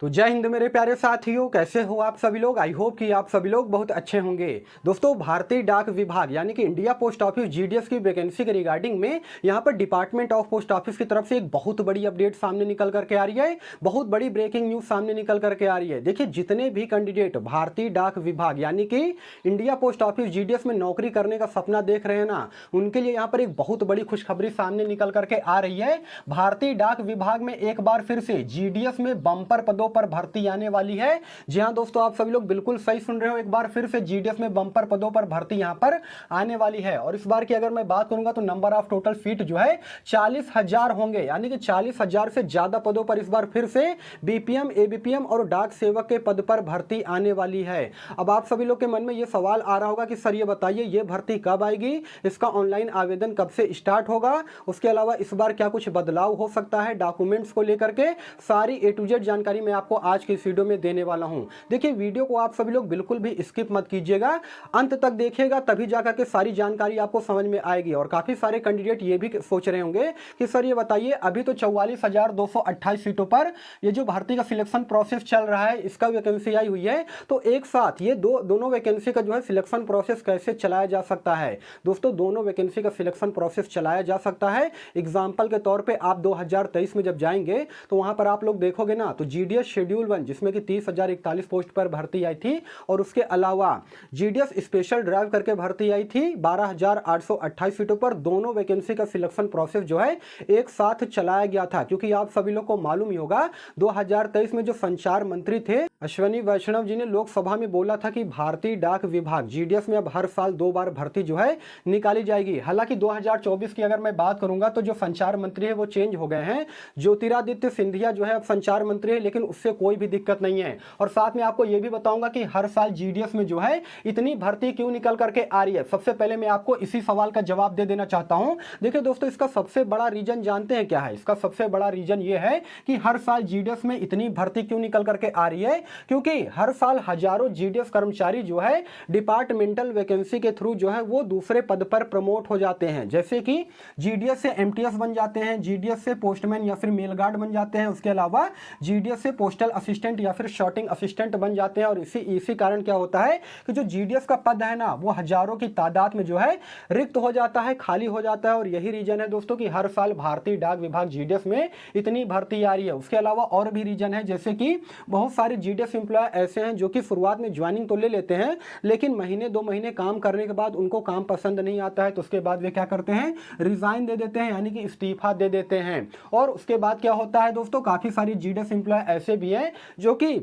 तो जय हिंद मेरे प्यारे साथियों, कैसे हो आप सभी लोग। आई होप कि आप सभी लोग बहुत अच्छे होंगे। दोस्तों, भारतीय डाक विभाग यानी कि इंडिया पोस्ट ऑफिस जीडीएस की वैकेंसी के रिगार्डिंग में यहाँ पर डिपार्टमेंट ऑफ पोस्ट ऑफिस की तरफ से एक बहुत बड़ी अपडेट सामने निकल करके आ रही है। बहुत बड़ी ब्रेकिंग न्यूज सामने निकल करके आ रही है। देखिए, जितने भी कैंडिडेट भारतीय डाक विभाग यानी कि इंडिया पोस्ट ऑफिस जीडीएस में नौकरी करने का सपना देख रहे हैं ना, उनके लिए यहाँ पर एक बहुत बड़ी खुशखबरी सामने निकल करके आ रही है। भारतीय डाक विभाग में एक बार फिर से जीडीएस में बंपर पदों पर भर्ती आने वाली है। जी हां दोस्तों, आप सभी लोग बिल्कुल सही सुन रहे हो। एक बार फिर से जीडीएस में बंपर पदों पर भर्ती यहां पर आने वाली है। और इस बार की अगर मैं बात करूंगा तो नंबर ऑफ टोटल सीट जो है 40,000 होंगे, यानी कि 40,000 से ज्यादा पदों पर इस बार फिर से बीपीएम, एबीपीएम और डाक सेवक के पद पर भर्ती आने वाली है। अब आप सभी लोग के मन में यह सवाल आ रहा होगा कि सर ये बताइए, ये भर्ती कब आएगी, इसका ऑनलाइन आवेदन कब से स्टार्ट होगा, उसके अलावा इस बार क्या कुछ बदलाव हो सकता है डॉक्यूमेंट्स को लेकर के, सारी ए टू जेड जानकारी मैं आपको आज की इस वीडियो में देने वाला हूं। देखिए, वीडियो को आप सभी लोग बिल्कुल भी स्किप मत कीजिएगा, अंत तक देखिएगा, तभी जाकर के सारी जानकारी आपको समझ में आएगी। और काफी सारे कैंडिडेट ये भी सोच रहे होंगे कि सर ये बताइए, अभी तो 44,228 सीटों पर ये जो भर्ती का सिलेक्शन प्रोसेस चल रहा है, इसका वैकेंसी आई हुई है, तो एक साथ ये दोनों वैकेंसी का जो है सिलेक्शन प्रोसेस कैसे चलाया जा सकता है। दोस्तों, दोनों वैकेंसी का सिलेक्शन प्रोसेस चलाया जा सकता है। एग्जाम्पल के तौर पे आप 2023 में जब जाएंगे तो वहां पर आप लोग देखोगे ना, तो जीडीएस शेड्यूल 1 जिसमें कि 30,041 पोस्ट पर भर्ती आई थी, और उसके अलावा जीडीएस स्पेशल ड्राइव करके भर्ती आई थी 12,828 सीटों पर। दोनों वैकेंसी का सिलेक्शन प्रोसेस जो है एक साथ चलाया गया था, क्योंकि आप सभी लोग को मालूम ही होगा 2023 में जो संचार मंत्री थे अश्विनी वैष्णव जी ने लोकसभा में बोला था कि भारतीय डाक विभाग जीडीएस में अब हर साल 2 बार भर्ती जो है निकाली जाएगी। हालांकि 2024 की अगर मैं बात करूंगा तो जो संचार मंत्री है वो चेंज हो गए हैं, ज्योतिरादित्य सिंधिया जो है अब संचार मंत्री है, लेकिन उससे कोई भी दिक्कत नहीं है। और साथ में आपको यह भी बताऊंगा कि हर साल जीडीएस में जो है इतनी भर्ती क्यों निकल करके आ रही है। सबसे पहले मैं आपको इसी सवाल का जवाब दे देना चाहता हूं। देखिए दोस्तों, इसका सबसे बड़ा रीजन जानते हैं क्या है? इसका सबसे बड़ा रीजन ये है कि हर साल जीडीएस में इतनी भर्ती क्यों निकल करके आ रही है, क्योंकि हर साल हजारों जीडीएस कर्मचारी जो है डिपार्टमेंटल वैकेंसी के थ्रू जो है वो दूसरे पद पर प्रमोट हो जाते हैं। जैसे कि जीडीएस से एमटीएस बन जाते हैं, जीडीएस से पोस्टमैन या फिर मेल गार्ड बन जाते हैं, उसके अलावा जीडीएस से पोस्टल असिस्टेंट या फिर शॉर्टिंग असिस्टेंट बन जाते हैं। और इसी कारण क्या होता है कि जो जीडीएस का पद है ना, वो हजारों की तादाद में जो है रिक्त हो जाता है, खाली हो जाता है। और यही रीजन है दोस्तों कि हर साल भारतीय डाक विभाग जीडीएस में इतनी भर्ती आ रही है। उसके अलावा और भी रीजन है, जैसे कि बहुत सारे जीडीएस एम्प्लॉय ऐसे हैं जो कि शुरुआत में ज्वाइनिंग तो ले लेते हैं, लेकिन महीने 2 महीने काम करने के बाद उनको काम पसंद नहीं आता है, तो उसके बाद वे क्या करते हैं, रिजाइन दे देते हैं, यानी कि इस्तीफा दे देते हैं। और उसके बाद क्या होता है दोस्तों, काफी सारी जीडीएस एम्प्लॉय ऐसे भी हैं जो कि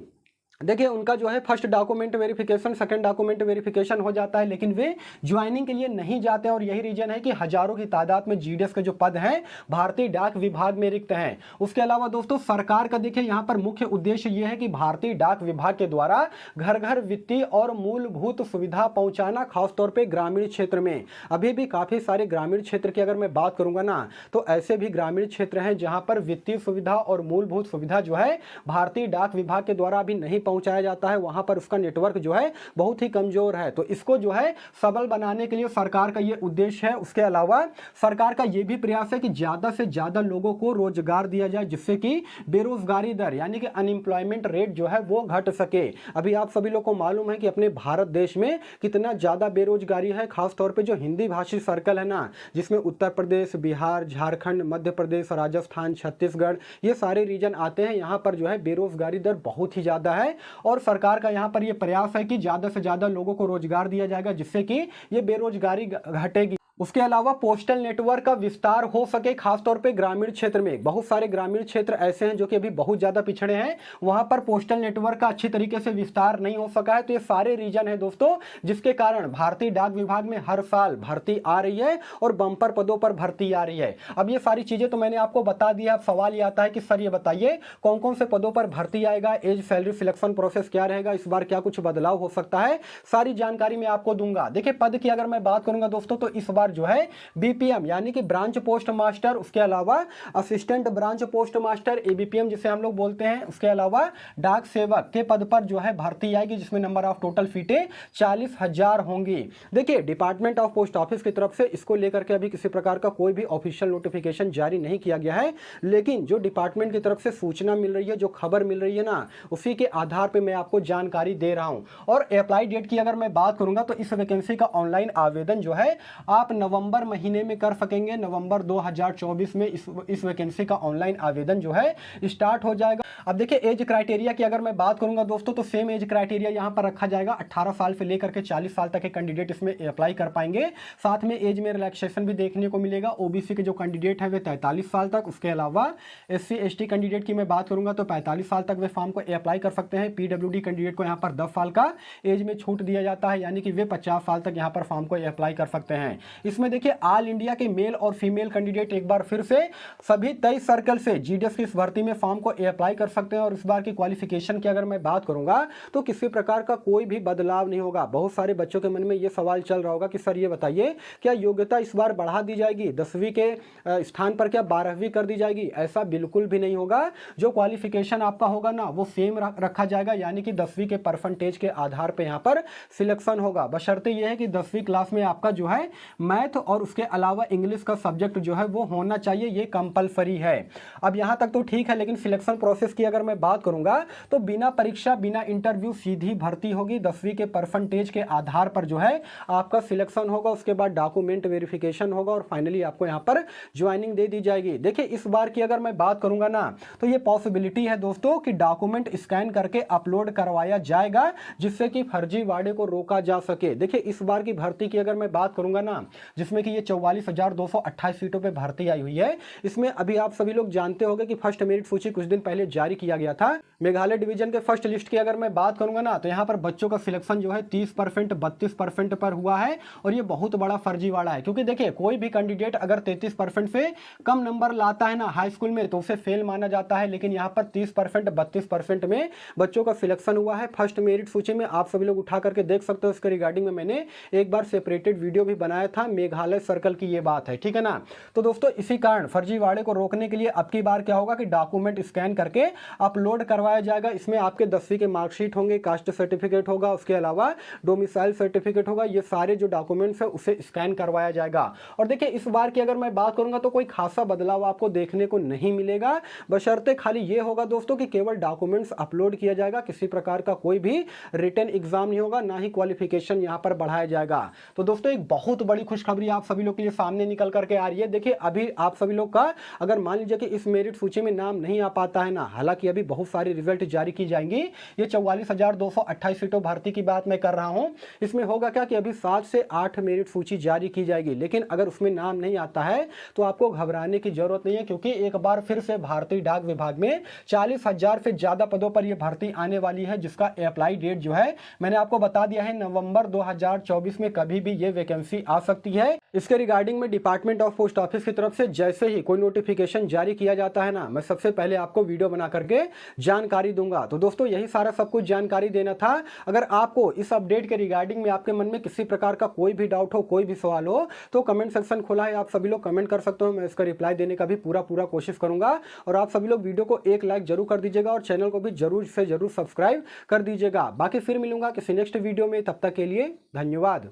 देखिए उनका जो है first document verification, second document verification हो जाता है, लेकिन वे ज्वाइनिंग के लिए नहीं जाते हैं। और यही रीजन है कि हजारों की तादाद में जीडीएस के जो पद हैं भारतीय डाक विभाग में रिक्त हैं। उसके अलावा दोस्तों, सरकार का देखिए यहाँ पर मुख्य उद्देश्य यह है कि भारतीय डाक विभाग के द्वारा घर घर वित्तीय और मूलभूत सुविधा पहुंचाना, खासतौर पर ग्रामीण क्षेत्र में। अभी भी काफी सारे ग्रामीण क्षेत्र की अगर मैं बात करूंगा ना, तो ऐसे भी ग्रामीण क्षेत्र हैं जहां पर वित्तीय सुविधा और मूलभूत सुविधा जो है भारतीय डाक विभाग के द्वारा अभी नहीं पहुंचाया जाता है। वहां पर उसका नेटवर्क जो है बहुत ही कमजोर है, तो इसको जो है सबल बनाने के लिए सरकार का यह उद्देश्य है। उसके अलावा सरकार का यह भी प्रयास है कि ज्यादा से ज्यादा लोगों को रोजगार दिया जाए, जिससे कि बेरोजगारी दर यानी कि अनएम्प्लॉयमेंट रेट जो है वो घट सके। अभी आप सभी लोग को मालूम है कि अपने भारत देश में कितना ज्यादा बेरोजगारी है, खासतौर पर जो हिंदी भाषी सर्कल है ना, जिसमें उत्तर प्रदेश, बिहार, झारखंड, मध्य प्रदेश, राजस्थान, छत्तीसगढ़, ये सारे रीजन आते हैं। यहाँ पर जो है बेरोजगारी दर बहुत ही ज्यादा है, और सरकार का यहां पर यह प्रयास है कि ज्यादा से ज्यादा लोगों को रोजगार दिया जाएगा, जिससे कि ये बेरोजगारी घटेगी। उसके अलावा पोस्टल नेटवर्क का विस्तार हो सके, खासतौर पे ग्रामीण क्षेत्र में। बहुत सारे ग्रामीण क्षेत्र ऐसे हैं जो कि अभी बहुत ज्यादा पिछड़े हैं, वहां पर पोस्टल नेटवर्क का अच्छी तरीके से विस्तार नहीं हो सका है। तो ये सारे रीजन है दोस्तों, जिसके कारण भारतीय डाक विभाग में हर साल भर्ती आ रही है और बंपर पदों पर भर्ती आ रही है। अब ये सारी चीजें तो मैंने आपको बता दिया। अब सवाल ये आता है कि सर ये बताइए कौन कौन से पदों पर भर्ती आएगा, एज सैलरी सिलेक्शन प्रोसेस क्या रहेगा, इस बार क्या कुछ बदलाव हो सकता है, सारी जानकारी मैं आपको दूंगा। देखिए, पद की अगर मैं बात करूंगा दोस्तों, तो इस बार पर जो है बीपीएम यानी कि ब्रांच पोस्ट मास्टर, उसके अलावा assistant branch post master ABPM जिसे हम लोग बोलते हैं, उसके अलावा डाक सेवक के पद पर जो है भर्ती आएगी, जिसमें नंबर ऑफ टोटल सीटें 40,000 होंगी। देखिए डिपार्टमेंट ऑफ पोस्ट ऑफिस की तरफ से इसको लेकर के अभी किसी प्रकार का कोई भी ऑफिशियल नोटिफिकेशन जारी नहीं किया गया है, लेकिन जो डिपार्टमेंट की तरफ से सूचना मिल रही है, जो खबर मिल रही है ना, उसी के आधार पर मैं आपको जानकारी दे रहा हूं। और अप्लाई डेट की अगर मैं बात करूंगा तो इस वैकेंसी का ऑनलाइन आवेदन जो है आप नवंबर महीने में कर सकेंगे। नवंबर 2024 में इस वैकेंसी का ऑनलाइन आवेदन जो है स्टार्ट हो जाएगा। अब देखिए एज क्राइटेरिया की अगर मैं बात करूंगा दोस्तों, तो सेम एज क्राइटेरिया यहां पर रखा जाएगा। 18 साल से लेकर के 40 साल तक के कैंडिडेट इसमें अप्लाई कर पाएंगे। साथ में एज में रिलैक्सेशन भी देखने को मिलेगा। ओबीसी के जो कैंडिडेट है वे 43 साल तक, उसके अलावा एससी एसटी कैंडिडेट की मैं बात करूंगा तो 45 साल तक वे फॉर्म को अप्लाई कर सकते हैं। पीडब्ल्यूडी कैंडिडेट को यहां पर 10 साल का एज में छूट दिया जाता है, यानी कि वे 50 साल तक यहां पर फॉर्म को अप्लाई कर सकते हैं। इसमें देखिए ऑल इंडिया के मेल और फीमेल कैंडिडेट एक बार फिर से सभी 23 सर्कल से जीडीएस की इस भर्ती में फॉर्म को अप्लाई कर सकते हैं। और इस बार की क्वालिफिकेशन की अगर मैं बात करूंगा तो किसी प्रकार का कोई भी बदलाव नहीं होगा। बहुत सारे बच्चों के मन में यह सवाल चल रहा होगा कि सर ये बताइए क्या योग्यता इस बार बढ़ा दी जाएगी, 10वीं के स्थान पर क्या 12वीं कर दी जाएगी? ऐसा बिल्कुल भी नहीं होगा। जो क्वालिफिकेशन आपका होगा ना वो सेम रखा जाएगा, यानी कि 10वीं के परसेंटेज के आधार पर यहां पर सिलेक्शन होगा। बशर्ते यह है कि 10वीं क्लास में आपका जो है मैथ और उसके अलावा इंग्लिश का सब्जेक्ट जो है वो होना चाहिए, ये कंपलसरी है। अब यहां तक तो ठीक है, लेकिन सिलेक्शन प्रोसेस की अगर मैं बात करूंगा तो बिना परीक्षा बिना इंटरव्यू सीधी भर्ती होगी। 10वीं के परसेंटेज के आधार पर जो है आपका सिलेक्शन होगा, उसके बाद डॉक्यूमेंट वेरिफिकेशन होगा और फाइनली आपको यहां पर ज्वाइनिंग दे दी जाएगी। देखिए इस बार की अगर मैं बात करूंगा ना तो ये पॉसिबिलिटी है दोस्तों कि डॉक्यूमेंट स्कैन करके अपलोड करवाया जाएगा, जिससे कि फर्जीवाड़े को रोका जा सके। देखिए इस बार की भर्ती की अगर मैं बात करूंगा ना, जिसमें कि ये 44,228 सीटों पे भर्ती आई हुई है, इसमें अभी आप सभी लोग जानते होंगे कि फर्स्ट मेरिट सूची कुछ दिन पहले जारी किया गया था। मेघालय डिवीजन के फर्स्ट लिस्ट की अगर मैं बात करूंगा ना तो यहां पर बच्चों का सिलेक्शन जो है 30% 32% पर हुआ है, और ये बहुत बड़ा फर्जीवाड़ा है। क्योंकि देखिए कोई भी कैंडिडेट अगर 33% से कम नंबर लाता है ना हाई स्कूल में तो उसे फेल माना जाता है, लेकिन यहाँ पर 30% 32% में बच्चों का सिलेक्शन हुआ है। फर्स्ट मेरिट सूची में आप सभी लोग उठा करके देख सकते हो। इसके रिगार्डिंग में मैंने एक बार सेपरेटेड वीडियो भी बनाया था, मेघालय सर्कल की ये बात है, ठीक है ना। तो दोस्तों इसी कारण फर्जीवाड़े को रोकने के लिए अब की बार क्या होगा कि डॉक्यूमेंट स्कैन करके अपलोड करवाया जाएगा। इसमें आपके 10वीं के मार्कशीट होंगे, कास्ट सर्टिफिकेट होगा, उसके अलावा डोमिसाइल सर्टिफिकेट होगा, ये सारे जो डॉक्यूमेंट्स है उसे स्कैन करवाया जाएगा। और देखिए इस बार की अगर मैं बात करूंगा तो कोई खासा बदलाव आपको देखने को नहीं मिलेगा, बशर्ते खाली ये होगा दोस्तों कि केवल डॉक्यूमेंट्स अपलोड किया जाएगा। किसी प्रकार का कोई भी रिटन एग्जाम नहीं होगा, ना ही क्वालिफिकेशन यहां पर बढ़ाया जाएगा। तो दोस्तों एक बहुत बड़ी खुशखबरी आप सभी लोग के लिए सामने निकल करके आ रही है। देखिए अभी आप सभी लोग का अगर मान लीजिए कि इस मेरिट सूची में नाम नहीं आ पाता है ना, हालांकि अभी बहुत सारी रिजल्ट जारी की जाएंगी। ये 44,228 सीटों भर्ती की बात मैं कर रहा हूं। इसमें होगा क्या कि अभी 7 से 8 मेरिट सूची जारी की जाएगी, लेकिन अगर उसमें नाम नहीं आता है तो आपको घबराने की जरूरत नहीं है, क्योंकि एक बार फिर से भारतीय डाक विभाग में 40,000 से ज्यादा पदों पर यह भर्ती आने वाली है, जिसका अप्लाई डेट जो है मैंने आपको बता दिया है, नवंबर 2024 में कभी भी ये वैकेंसी आ सकती है। इसके रिगार्डिंग में डिपार्टमेंट ऑफ पोस्ट ऑफिस की तरफ से जैसे ही कोई नोटिफिकेशन जारी किया जाता है ना, मैं सबसे पहले आपको वीडियो बना करके जानकारी दूंगा। तो दोस्तों यही सारा सब कुछ जानकारी देना था। अगर आपको इस अपडेट के रिगार्डिंग में आपके मन में किसी प्रकार का कोई भी डाउट हो, कोई भी सवाल हो, तो कमेंट सेक्शन खुला है, आप सभी लोग कमेंट कर सकते हो। मैं इसका रिप्लाई देने का भी पूरा कोशिश करूंगा। और आप सभी लोग वीडियो को एक लाइक जरूर कर दीजिएगा और चैनल को भी जरूर से जरूर सब्सक्राइब कर दीजिएगा। बाकी फिर मिलूंगा किसी नेक्स्ट वीडियो में, तब तक के लिए धन्यवाद।